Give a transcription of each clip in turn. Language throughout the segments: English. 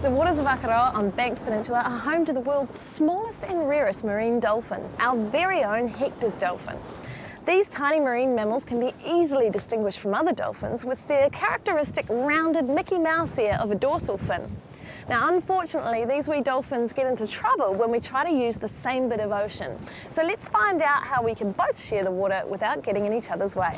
The waters of Akaroa on Banks Peninsula are home to the world's smallest and rarest marine dolphin, our very own Hector's dolphin. These tiny marine mammals can be easily distinguished from other dolphins with their characteristic rounded Mickey Mouse ear of a dorsal fin. Now, unfortunately, these wee dolphins get into trouble when we try to use the same bit of ocean. So let's find out how we can both share the water without getting in each other's way.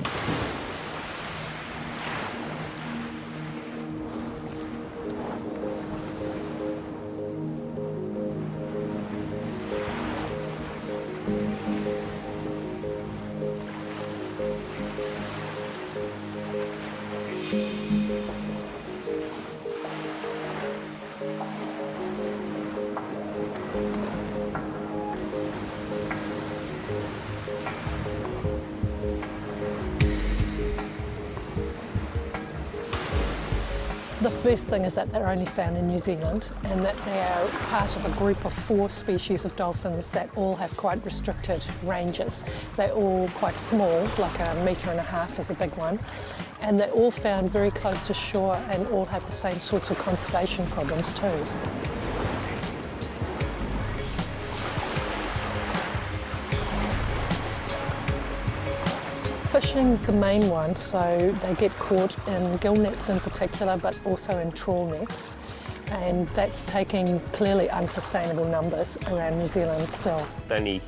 The first thing is that they're only found in New Zealand and that they are part of a group of 4 species of dolphins that all have quite restricted ranges. They're all quite small, like 1.5 meters is a big one, and they're all found very close to shore and all have the same sorts of conservation problems too. Fishing's the main one, so they get caught in gill nets in particular, but also in trawl nets, and that's taking clearly unsustainable numbers around New Zealand still. They only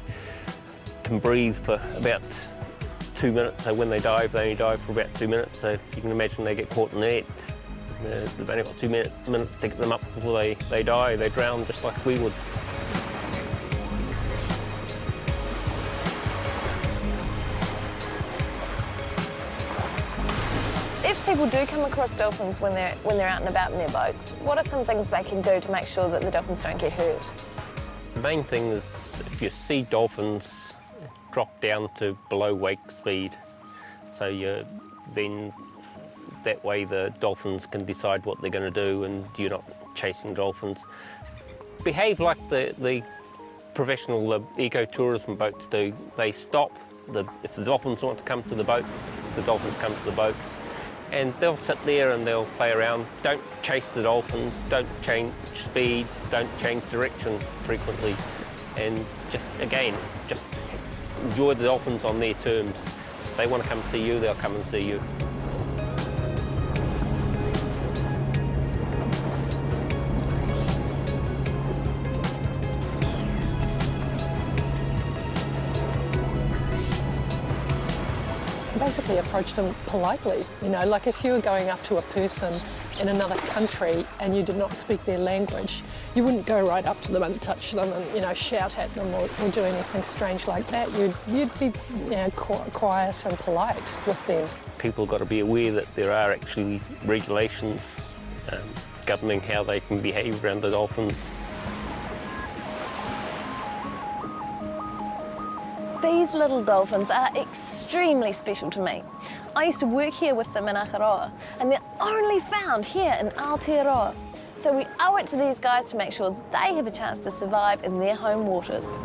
can breathe for about 2 minutes, so when they only dive for about 2 minutes, so if you can imagine they get caught in the net, they've only got 2 minutes to get them up before they die, they drown just like we would. If people do come across dolphins when they're out and about in their boats, what are some things they can do to make sure that the dolphins don't get hurt? The main thing is if you see dolphins, drop down to below wake speed, so then that way the dolphins can decide what they're going to do and you're not chasing dolphins. Behave like the professional ecotourism boats do. They stop. If the dolphins want to come to the boats, the dolphins come to the boats. And they'll sit there and they'll play around. Don't chase the dolphins, don't change speed, don't change direction frequently. And just, again, it's just enjoy the dolphins on their terms. If they want to come see you, they'll come and see you. Basically approached them politely, you know, like if you were going up to a person in another country and you did not speak their language, you wouldn't go right up to them and touch them and, you know, shout at them or do anything strange like that. You'd be, you know, quiet and polite with them. People have got to be aware that there are actually regulations governing how they can behave around the dolphins. These little dolphins are extremely special to me. I used to work here with them in Akaroa, and they're only found here in Aotearoa. So we owe it to these guys to make sure they have a chance to survive in their home waters.